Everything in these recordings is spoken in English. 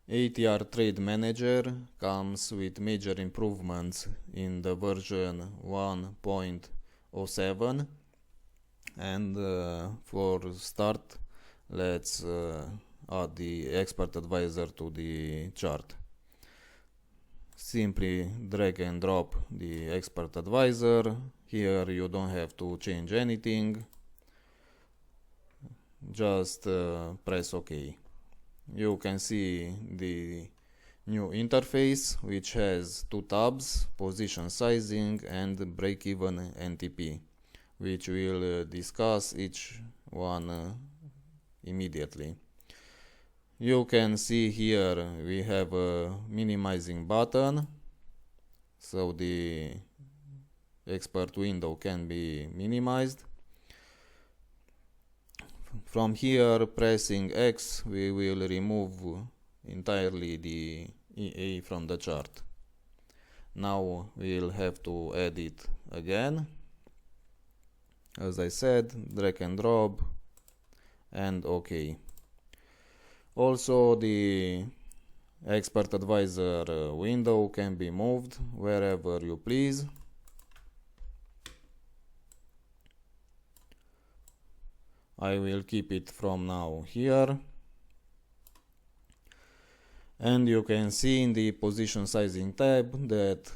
ATR Trade Manager comes with major improvements in the version 1.07, and for start, let's add the expert advisor to the chart. Simply drag and drop the expert advisor. Here you don't have to change anything, just press OK. You can see the new interface, which has two tabs: position sizing and break-even NTP, which we'll discuss each one immediately. You can see here we have a minimizing button, so the expert window can be minimized. From here, pressing X, we will remove entirely the EA from the chart. Now we'll have to add it again. As I said, drag and drop and OK. Also, the expert advisor window can be moved wherever you please. I will keep it from now here. And you can see in the position sizing tab that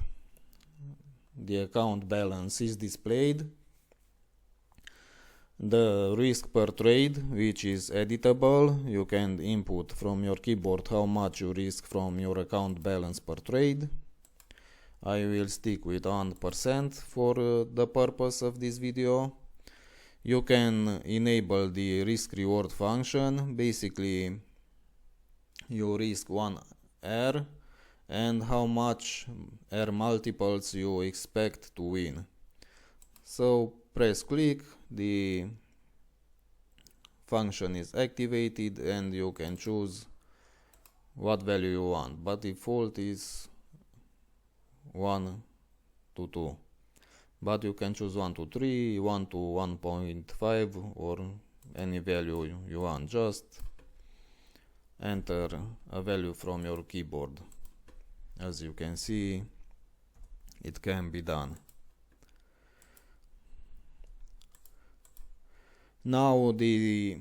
the account balance is displayed. The risk per trade, which is editable, you can input from your keyboard how much you risk from your account balance per trade. I will stick with 1% for the purpose of this video. You can enable the risk reward function. Basically, you risk one R and how much R multiples you expect to win. So press click, the function is activated and you can choose what value you want, but default is 1 to 2. But you can choose 1 to 3, 1 to 1.5, or any value you want. Just enter a value from your keyboard. As you can see, it can be done. Now the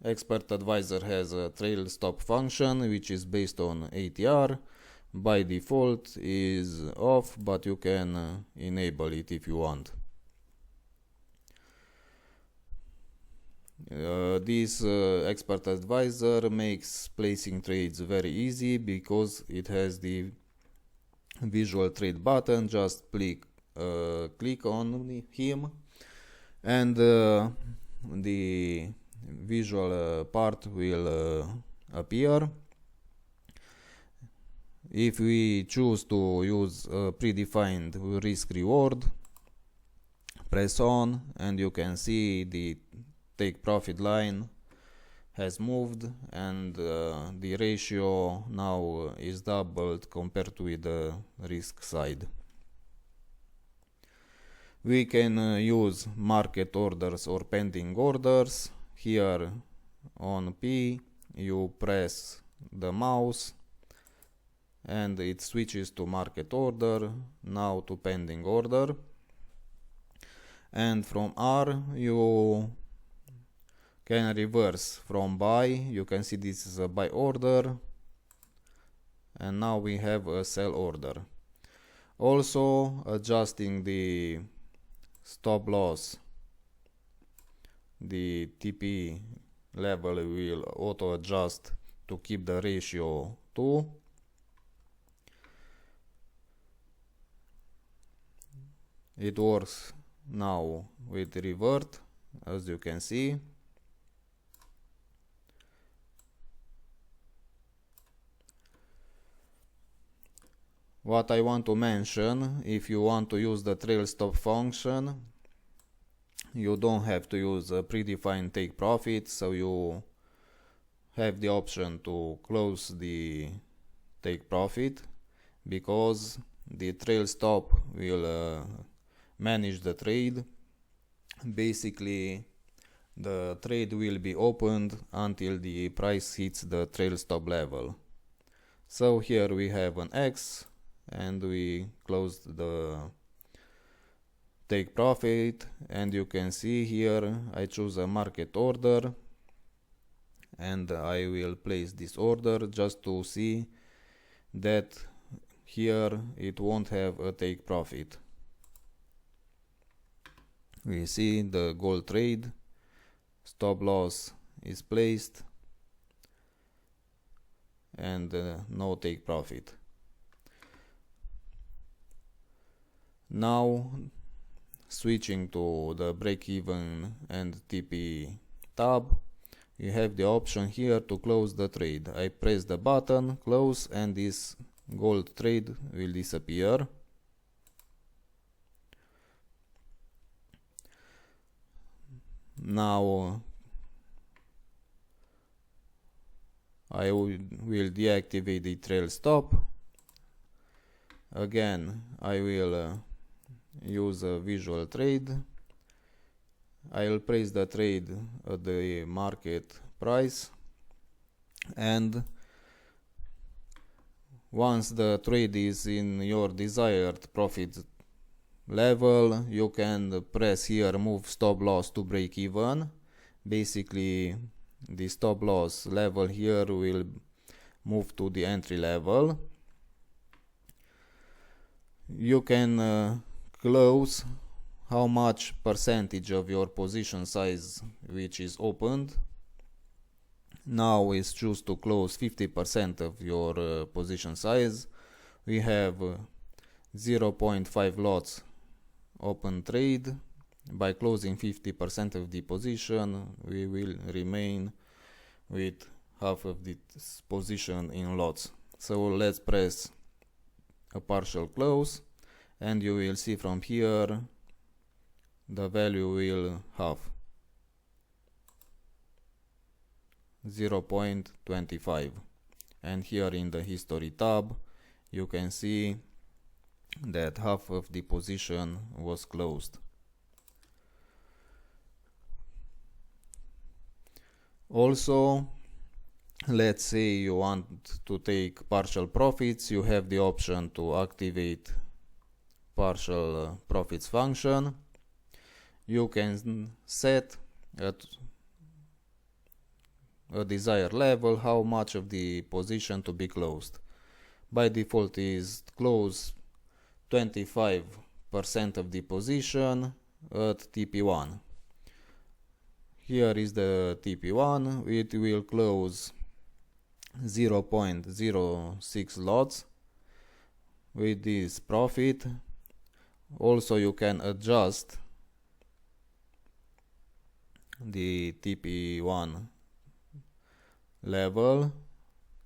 expert advisor has a trail stop function, which is based on ATR. By default is off, but you can enable it if you want. This expert advisor makes placing trades very easy because it has the visual trade button. Just click on him and the visual part will appear. If we choose to use a predefined risk reward, press on and you can see the take profit line has moved, and the ratio now is doubled compared to the risk side. We can use market orders or pending orders. Here on P you press the mouse and it switches to market order, now to pending order. And from R you can reverse from buy. You can see this is a buy order, and now we have a sell order. Also, adjusting the stop loss, the TP level will auto adjust to keep the ratio 2. It works now with revert, as you can see. What I want to mention, if you want to use the trail stop function, you don't have to use a predefined take profit, so you have the option to close the take profit, because the trail stop will manage the trade. Basically, the trade will be opened until the price hits the trail stop level. So here we have an X and we closed the take profit, and you can see here I choose a market order and I will place this order just to see that here it won't have a take profit. We see the gold trade, stop loss is placed and no take profit. Now switching to the break-even and TP tab, you have the option here to close the trade. I press the button, close, and this gold trade will disappear. Now I will deactivate the trail stop. Again, I will use a visual trade. I will place the trade at the market price, and once the trade is in your desired profit level, you can press here move stop loss to break even. Basically the stop loss level here will move to the entry level. You can close how much percentage of your position size which is opened. Now is choose to close 50% of your position size. We have 0.5 lots open trade. By closing 50% of the position, we will remain with half of this position in lots. So let's press a partial close, and you will see from here the value will half 0.25, and here in the history tab you can see that half of the position was closed. Also, let's say you want to take partial profits, you have the option to activate partial profits function. You can set at a desired level how much of the position to be closed. By default is close 25% of the position at TP1. Here is the TP1, it will close 0.06 lots with this profit. Also you can adjust the TP1 level.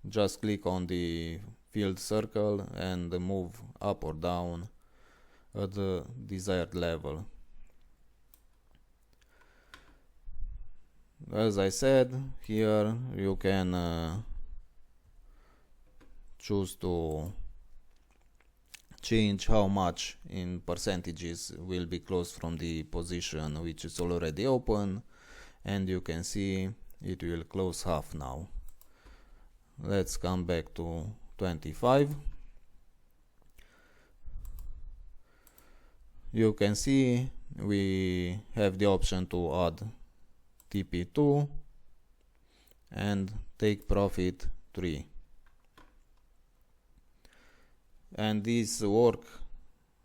Just click on the field circle and move up or down at the desired level. As I said, here you can choose to change how much in percentages will be closed from the position which is already open, and you can see it will close half now. Let's come back to 25. You can see we have the option to add TP2 and take profit 3, and this work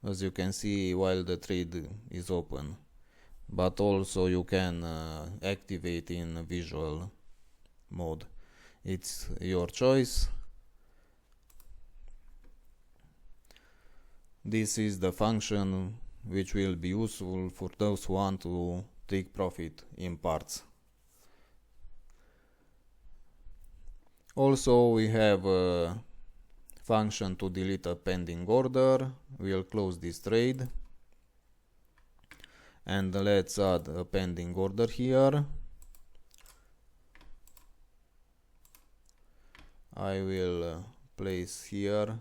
as you can see while the trade is open, but also you can activate in visual mode. It's your choice. This is the function which will be useful for those who want to take profit in parts. Also we have a function to delete a pending order. We'll close this trade and let's add a pending order here. I will place here,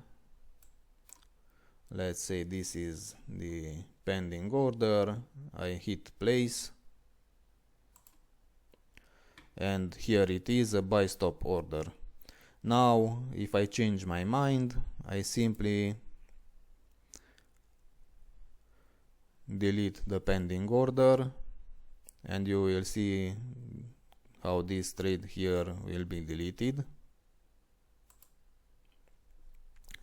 let's say this is the pending order. I hit place and here it is, a buy stop order. Now if I change my mind, I simply delete the pending order, and you will see how this trade here will be deleted.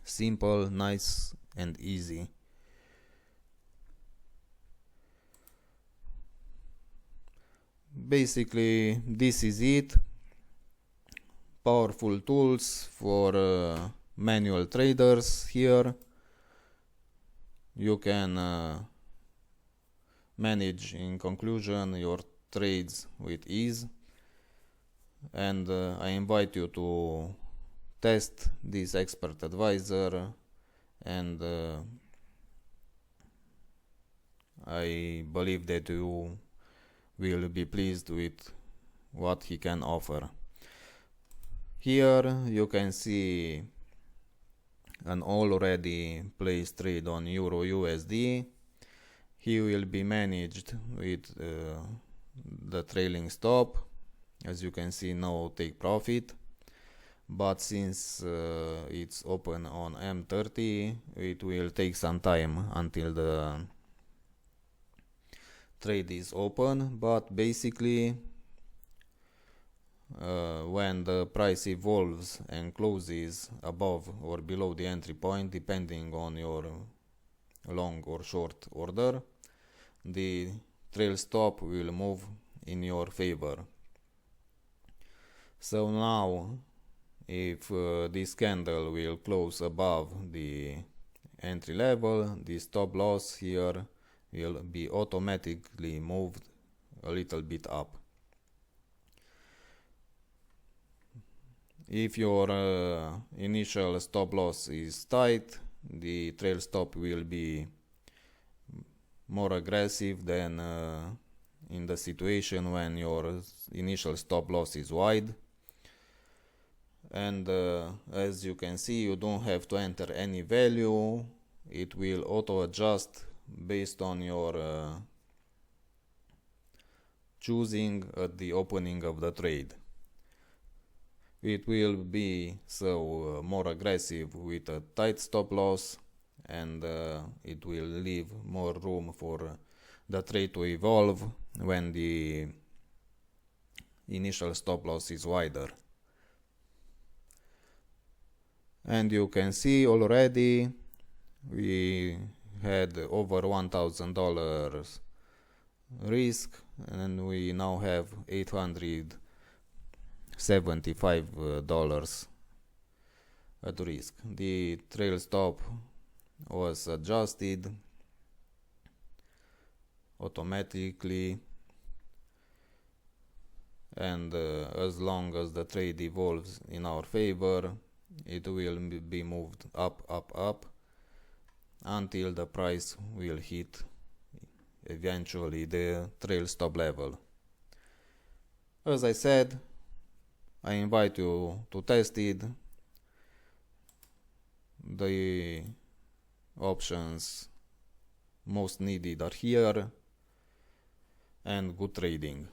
Simple, nice and easy. Basically this is it. Powerful tools for manual traders. Here you can manage, in conclusion, your trades with ease, and I invite you to test this expert advisor, and I believe that you will be pleased with what he can offer. Here you can see an already placed trade on Euro USD. He will be managed with the trailing stop. As you can see, no take profit, but since it's open on M30, it will take some time until the trade is open. But basically when the price evolves and closes above or below the entry point, depending on your long or short order, the trail stop will move in your favor. So now if this candle will close above the entry level, the stop loss here will be automatically moved a little bit up. If your initial stop loss is tight, the trail stop will be more aggressive than in the situation when your initial stop loss is wide. And as you can see, you don't have to enter any value. It will auto adjust based on your choosing at the opening of the trade. It will be so more aggressive with a tight stop loss, and it will leave more room for the trade to evolve when the initial stop loss is wider. And you can see already we had over $1,000 risk, and we now have $875 at risk. The trail stop was adjusted automatically, and as long as the trade evolves in our favor, it will be moved up until the price will hit eventually the trail stop level. As I said, I invite you to test it. The options most needed are here, and good trading.